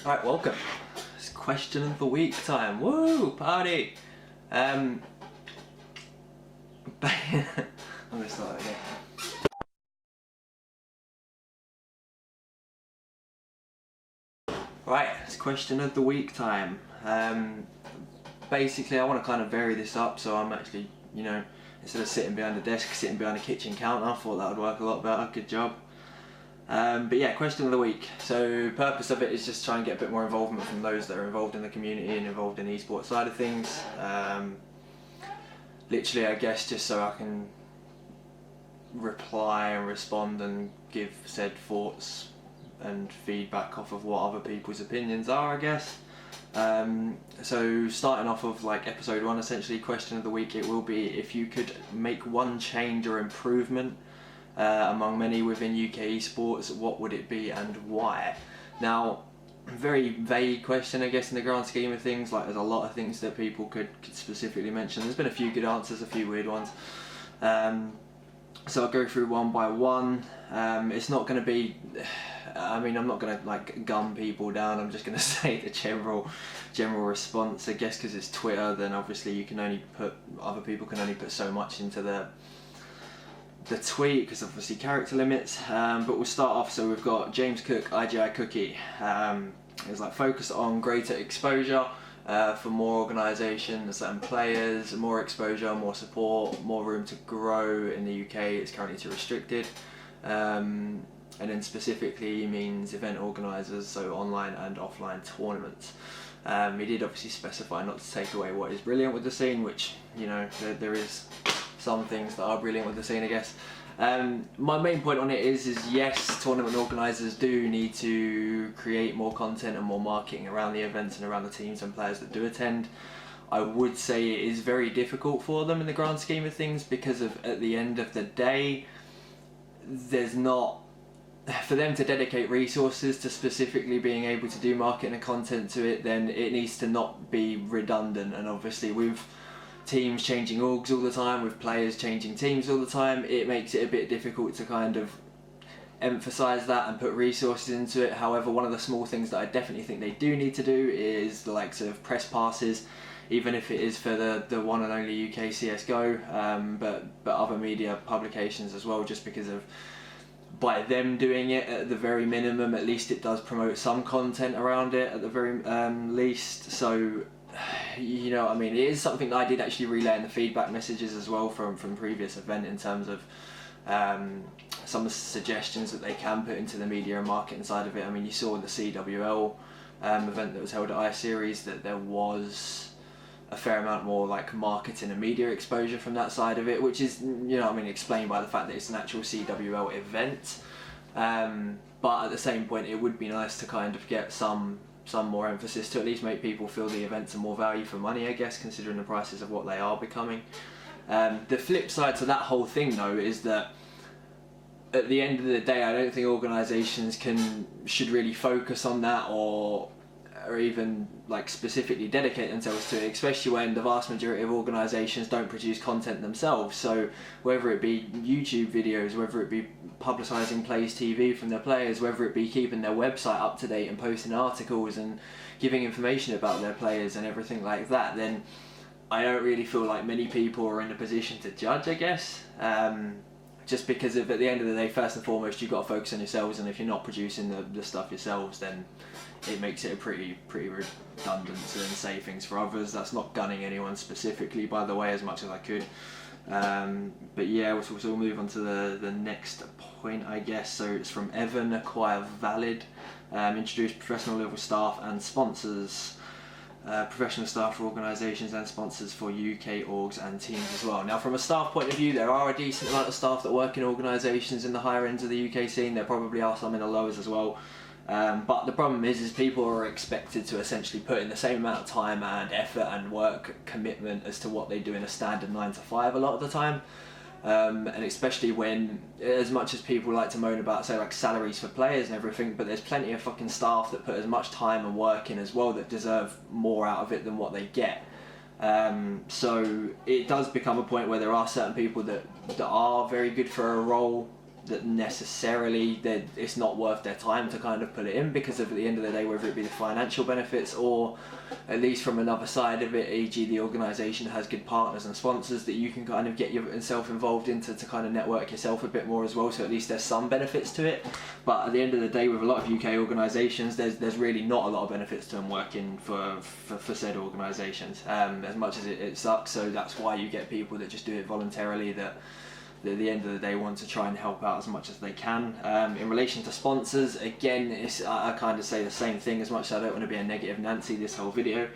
Alright, welcome. It's question of the week time. Woo! Party! I'm gonna start again. Right, it's question of the week time. Basically I want to kind of vary this up, so I'm actually, instead of sitting behind a desk, sitting behind a kitchen counter. I thought that would work a lot better. Good job. But yeah, question of the week. So purpose of it is just try and get a bit more involvement from those that are involved in the community and involved in the esports side of things. Literally, I guess, just so I can reply and respond and give said thoughts and feedback off of what other people's opinions are, I guess. So starting off of like episode 1, essentially, question of the week, it will be if you could make one change or improvement among many within UK Esports, what would it be and why? Now, very vague question, I guess, in the grand scheme of things. Like, there's a lot of things that people could specifically mention. There's been a few good answers, a few weird ones. So I'll go through one by one. It's not going to be, I'm not going to like gun people down. I'm just going to say the general response, I guess, because it's Twitter. Then obviously you can only put, other people can only put so much into the tweet, because obviously character limits. But we'll start off. So we've got James Cook, IGI Cookie. It's like focus on greater exposure for more organisations and players, more exposure, more support, more room to grow in the UK. It's currently too restricted. And then specifically means event organisers, so online and offline tournaments. He did obviously specify not to take away what is brilliant with the scene, which, there is some things that are brilliant with the scene, I guess. My main point on it is yes, tournament organisers do need to create more content and more marketing around the events and around the teams and players that do attend. I would say it is very difficult for them in the grand scheme of things, because at the end of the day, there's not, for them to dedicate resources to specifically being able to do marketing and content to it, then it needs to not be redundant. And obviously with teams changing orgs all the time, with players changing teams all the time, it makes it a bit difficult to kind of emphasise that and put resources into it. However, one of the small things that I definitely think they do need to do is the likes of press passes, even if it is for the one and only UK CSGO, but other media publications as well, just because of, by them doing it at the very minimum, at least it does promote some content around it at the very least. So, it is something that I did actually relay in the feedback messages as well from previous event, in terms of some of the suggestions that they can put into the media and marketing side of it. You saw in the CWL event that was held at iSeries that there was a fair amount more like marketing and media exposure from that side of it, which is, explained by the fact that it's an actual CWL event. But at the same point, it would be nice to kind of get some more emphasis to at least make people feel the events are more value for money, I guess, considering the prices of what they are becoming. The flip side to that whole thing, though, is that at the end of the day, I don't think organisations should really focus on that, or even like specifically dedicate themselves to it, especially when the vast majority of organisations don't produce content themselves. So whether it be YouTube videos, whether it be publicising plays TV from their players, whether it be keeping their website up to date and posting articles and giving information about their players and everything like that, then I don't really feel like many people are in a position to judge, I guess. Just because at the end of the day, first and foremost, you've got to focus on yourselves, and if you're not producing the stuff yourselves, then it makes it a pretty redundant to then say things for others. That's not gunning anyone specifically, by the way, as much as I could. But yeah, we'll move on to the next point, I guess. So it's from Evan, acquire valid, introduce professional level staff and sponsors. Professional staff for organisations and sponsors for UK orgs and teams as well. Now, from a staff point of view, there are a decent amount of staff that work in organisations in the higher ends of the UK scene. There probably are some in the lowers as well. But the problem is people are expected to essentially put in the same amount of time and effort and work commitment as to what they do in a standard 9 to 5 a lot of the time. And especially when, as much as people like to moan about, say, like salaries for players and everything, but there's plenty of fucking staff that put as much time and work in as well that deserve more out of it than what they get. So it does become a point where there are certain people that are very good for a role that necessarily it's not worth their time to kind of put it in, because of, at the end of the day, whether it be the financial benefits or at least from another side of it, e.g. the organisation has good partners and sponsors that you can kind of get yourself involved into to kind of network yourself a bit more as well, so at least there's some benefits to it. But at the end of the day, with a lot of UK organisations, there's really not a lot of benefits to them working for said organisations, as much as it sucks. So that's why you get people that just do it voluntarily, that at the end of the day want to try and help out as much as they can. In relation to sponsors, again, I kind of say the same thing, as much as I don't want to be a negative Nancy this whole video.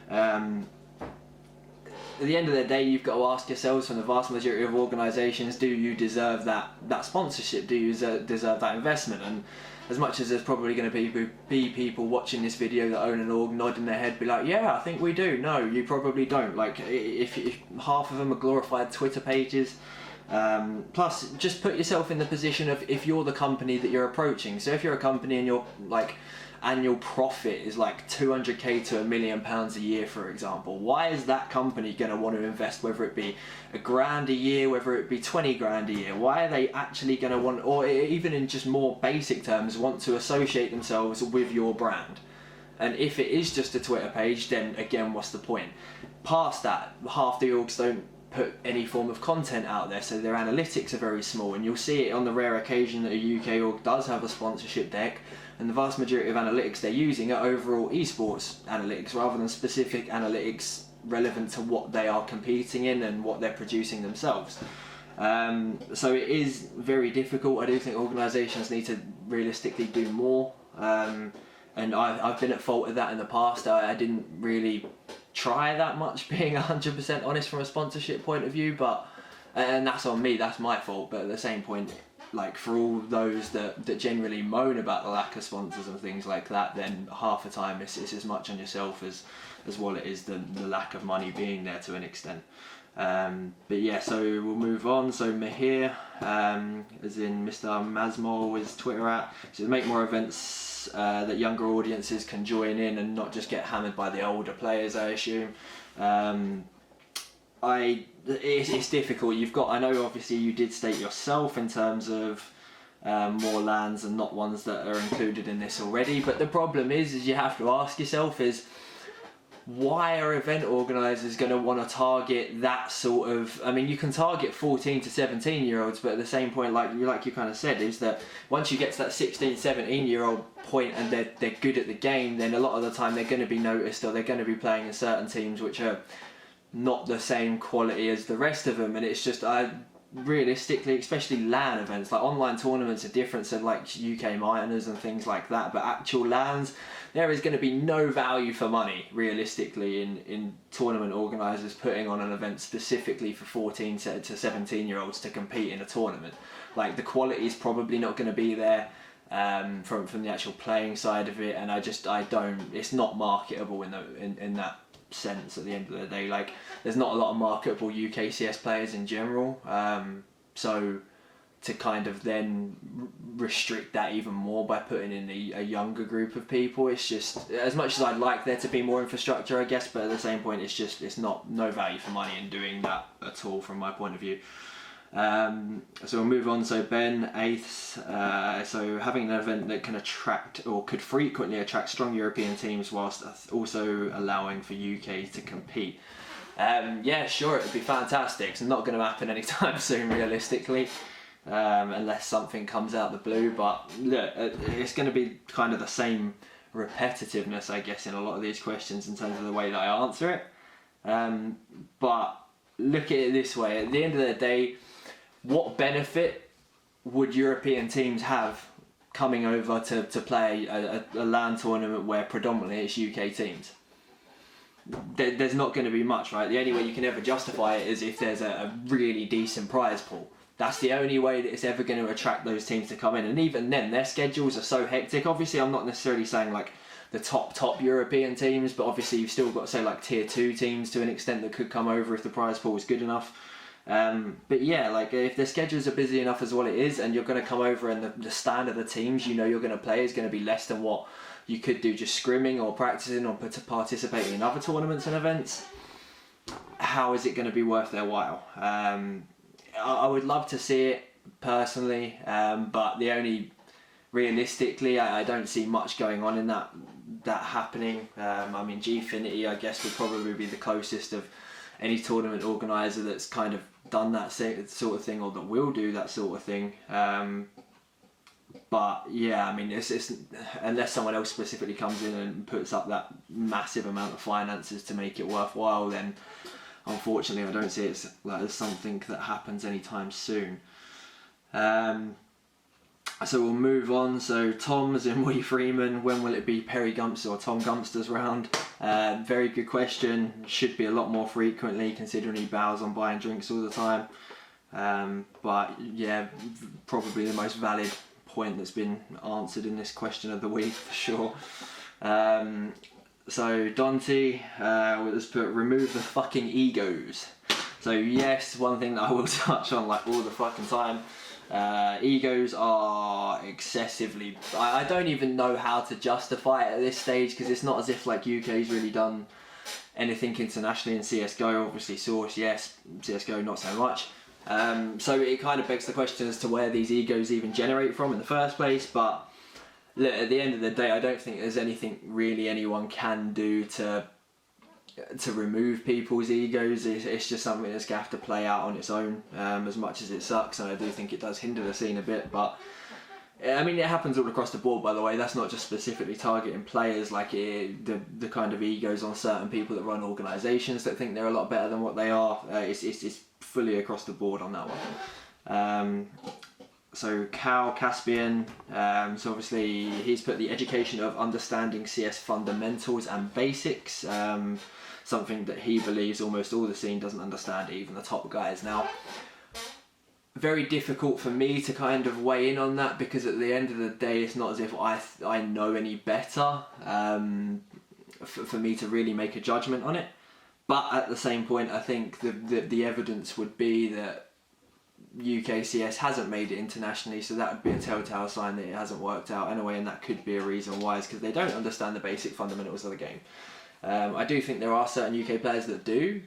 At the end of the day, you've got to ask yourselves, from the vast majority of organisations, do you deserve that sponsorship? Do you deserve that investment? And as much as there's probably going to be people watching this video that own an org nodding their head, be like, yeah, I think we do. No, you probably don't. Like, if half of them are glorified Twitter pages. Plus, just put yourself in the position of if you're the company that you're approaching. So if you're a company and your like annual profit is like 200k to £1 million a year, for example, why is that company going to want to invest, whether it be £1,000 a year, whether it be 20 grand a year? Why are they actually going to want, or even in just more basic terms, want to associate themselves with your brand? And if it is just a Twitter page, then again, what's the point? Past that, half the orgs don't put any form of content out there, so their analytics are very small, and you'll see it on the rare occasion that a UK org does have a sponsorship deck, and the vast majority of analytics they're using are overall esports analytics rather than specific analytics relevant to what they are competing in and what they're producing themselves. So it is very difficult. I do think organisations need to realistically do more, and I've been at fault of that in the past. I didn't really try that much, being 100% honest from a sponsorship point of view, and that's on me, that's my fault. But at the same point, like, for all those that generally moan about the lack of sponsors and things like that, then half the time it's as much on yourself as well it is the lack of money being there to an extent. But yeah, so we'll move on. So Mahir, as in Mr. Masmol, is Twitter at, so make more events that younger audiences can join in and not just get hammered by the older players, I assume. It's difficult. You've got, I know obviously you did state yourself in terms of more lands and not ones that are included in this already, but the problem is you have to ask yourself is, why are event organisers going to want to target that sort of, I mean, you can target 14 to 17 year olds, but at the same point, like you kind of said, is that once you get to that 16, 17 year old point and they're good at the game, then a lot of the time they're going to be noticed, or they're going to be playing in certain teams which are not the same quality as the rest of them. And it's just, realistically, especially LAN events, like online tournaments are different, so like UK minors and things like that, but actual LANs, there is going to be no value for money realistically in tournament organisers putting on an event specifically for 14 to 17 year olds to compete in a tournament. Like, the quality is probably not going to be there from the actual playing side of it, and I don't, it's not marketable in that sense at the end of the day. Like, there's not a lot of marketable UK CS players in general, so to kind of then restrict that even more by putting in a younger group of people, it's just, as much as I'd like there to be more infrastructure, I guess, but at the same point it's no value for money in doing that at all from my point of view. So we'll move on. So Ben, 8th, so having an event that can attract, or could frequently attract, strong European teams whilst also allowing for UK to compete. Yeah, sure, it would be fantastic. It's not going to happen anytime soon realistically, unless something comes out the blue, but look, it's going to be kind of the same repetitiveness, I guess, in a lot of these questions in terms of the way that I answer it. But look at it this way, at the end of the day, what benefit would European teams have coming over to play a LAN tournament where predominantly it's UK teams? There's not going to be much, right? The only way you can ever justify it is if there's a really decent prize pool. That's the only way that it's ever going to attract those teams to come in, and even then their schedules are so hectic. Obviously I'm not necessarily saying like the top European teams, but obviously you've still got to say like tier 2 teams to an extent that could come over if the prize pool is good enough. But yeah, like if their schedules are busy enough as well it is, and you're going to come over and the standard of the teams you know you're going to play is going to be less than what you could do just scrimming or practicing or participating in other tournaments and events, how is it going to be worth their while? I would love to see it personally, but realistically, I don't see much going on in that happening. I mean, Gfinity, I guess, would probably be the closest of any tournament organizer that's kind of done that sort of thing, or that will do that sort of thing. But yeah, I mean, it's unless someone else specifically comes in and puts up that massive amount of finances to make it worthwhile, then unfortunately I don't see it as something that happens anytime soon. So we'll move on. So Tom, as in Willie Freeman, when will it be Perry Gumpster or Tom Gumpster's round? Very good question. Should be a lot more frequently, considering he bows on buying drinks all the time. But yeah, probably the most valid point that's been answered in this question of the week for sure. So Dante has put, remove the fucking egos. So yes, one thing that I will touch on like all the fucking time. Egos are excessively... I don't even know how to justify it at this stage, because it's not as if like UK's really done anything internationally in CSGO. Obviously Source, yes. CSGO, not so much. So it kind of begs the question as to where these egos even generate from in the first place. But look, at the end of the day, I don't think there's anything really anyone can do to remove people's egos. It's just something that's going to have to play out on its own, as much as it sucks, and I do think it does hinder the scene a bit. But I mean, it happens all across the board, by the way. That's not just specifically targeting players. Like the kind of egos on certain people that run organisations that think they're a lot better than what they are. It's fully across the board on that one. So Cal Caspian, so obviously he's put the education of understanding CS fundamentals and basics, something that he believes almost all the scene doesn't understand, even the top guys. Now, very difficult for me to kind of weigh in on that, because at the end of the day, it's not as if I know any better for me to really make a judgment on it. But at the same point, I think the evidence would be that UK CS hasn't made it internationally, so that would be a telltale sign that it hasn't worked out anyway, and that could be a reason why, is because they don't understand the basic fundamentals of the game. I do think there are certain UK players that do,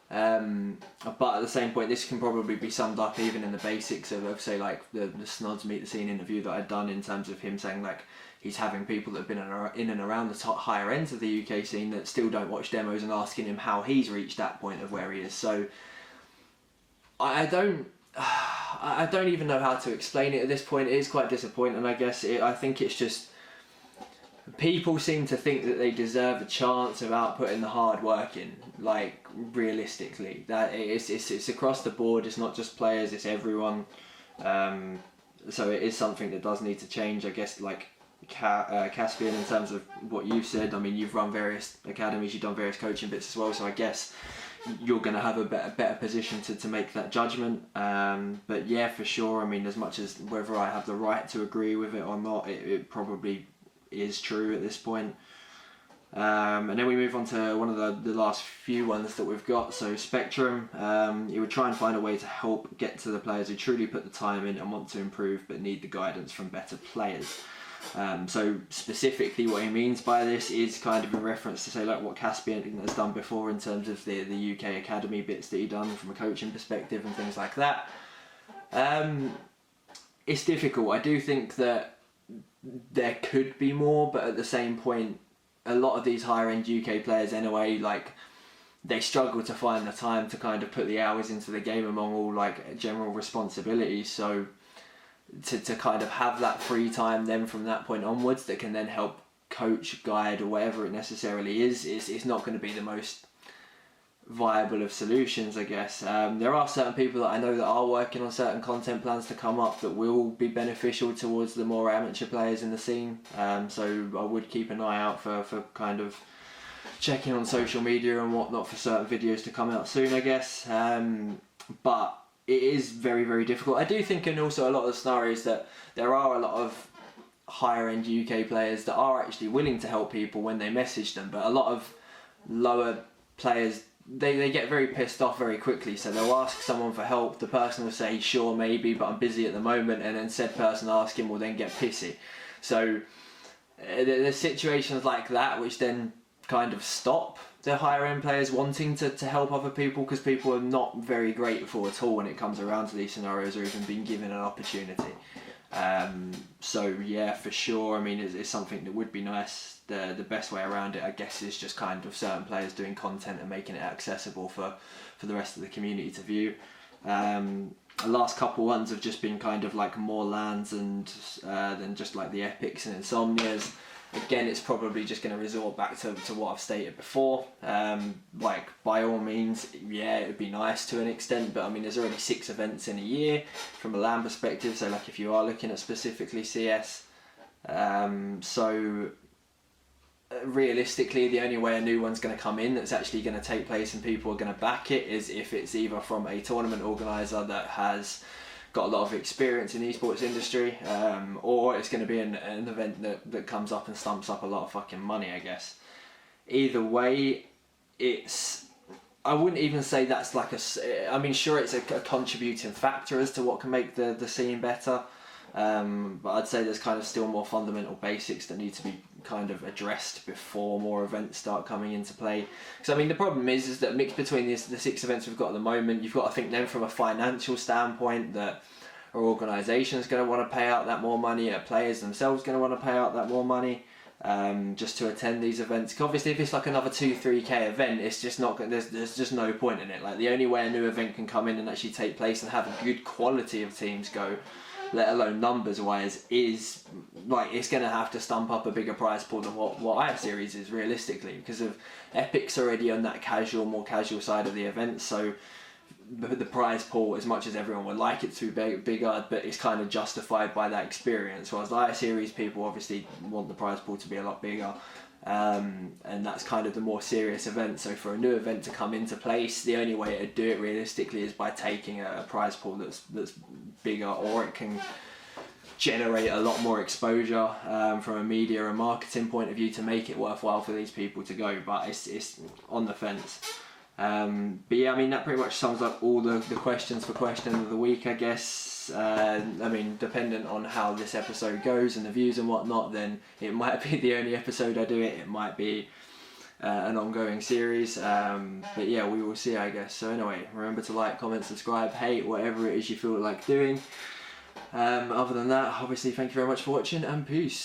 but at the same point, this can probably be summed up even in the basics of say like the Snods Meet the Scene interview that I'd done, in terms of him saying like he's having people that have been in and around the top higher ends of the UK scene that still don't watch demos, and asking him how he's reached that point of where he is. So I don't even know how to explain it at this point. It is quite disappointing, I guess. I think it's just people seem to think that they deserve a chance without putting the hard work in. Like, realistically, that it's across the board. It's not just players, it's everyone. So it is something that does need to change, I guess. Like Caspian, in terms of what you've said, I mean, you've run various academies, you've done various coaching bits as well, so I guess you're going to have a better position to make that judgment. But yeah, for sure, I mean, as much as whether I have the right to agree with it or not, it probably is true at this point. And then we move on to one of the last few ones that we've got. So Spectrum, you would try and find a way to help get to the players who truly put the time in and want to improve but need the guidance from better players. So specifically what he means by this is kind of in reference to say like what Caspian has done before in terms of the UK Academy bits that he done from a coaching perspective and things like that. It's difficult. I do think that there could be more, but at the same point, a lot of these higher end UK players anyway, like they struggle to find the time to kind of put the hours into the game among all like general responsibilities. So to kind of have that free time then from that point onwards that can then help coach, guide, or whatever it necessarily is, it's not going to be the most viable of solutions, I guess. There are certain people that I know that are working on certain content plans to come up that will be beneficial towards the more amateur players in the scene. So I would keep an eye out for kind of checking on social media and whatnot for certain videos to come out soon, I guess. But it is very, very difficult. I do think in also a lot of the scenarios that there are a lot of higher end UK players that are actually willing to help people when they message them, but a lot of lower players, they get very pissed off very quickly. So they'll ask someone for help, the person will say sure, maybe, but I'm busy at the moment, and then said person asking will then get pissy. So there's situations like that which then kind of stop the higher end players wanting to help other people, because people are not very grateful at all when it comes around to these scenarios, or even being given an opportunity. So yeah, for sure, I mean, it's something that would be nice. The best way around it, I guess, is just kind of certain players doing content and making it accessible for the rest of the community to view. The last couple ones have just been kind of like more lands and than just like the epics and insomnias. Again, it's probably just going to resort back to what I've stated before. Like, by all means, yeah, it would be nice to an extent, but I mean, there's already 6 events in a year from a LAN perspective, so like if you are looking at specifically CS, so realistically, the only way a new one's going to come in that's actually going to take place and people are going to back it is if it's either from a tournament organiser that has got a lot of experience in the esports industry, or it's going to be an event that comes up and stumps up a lot of fucking money, I guess. Either way, I wouldn't even say that's like I mean, sure, it's a contributing factor as to what can make the scene better, but I'd say there's kind of still more fundamental basics that need to be kind of addressed before more events start coming into play. Because I mean, the problem is that mixed between the 6 events we've got at the moment, you've got to think then from a financial standpoint that our organisation's going to want to pay out that more money, our players themselves going to want to pay out that more money, just to attend these events. 'Cause obviously, if it's like another 2-3k event, it's just not. There's just no point in it. Like, the only way a new event can come in and actually take place and have a good quality of teams go, let alone numbers wise, is like it's going to have to stump up a bigger prize pool than what I Series is realistically, because of Epic's already on that more casual side of the event. So the prize pool, as much as everyone would like it to be bigger, but it's kind of justified by that experience. Whereas the Series people obviously want the prize pool to be a lot bigger. And that's kind of the more serious event. So for a new event to come into place, the only way to do it realistically is by taking a prize pool that's bigger, or it can generate a lot more exposure from a media and marketing point of view to make it worthwhile for these people to go. But it's on the fence. But yeah, I mean, that pretty much sums up all the questions for question of the week, I guess. I mean, dependent on how this episode goes and the views and whatnot, then it might be the only episode I do it might be an ongoing series, but yeah, we will see, I guess. So anyway, remember to like, comment, subscribe, hate, whatever it is you feel like doing. Other than that, obviously, thank you very much for watching, and peace.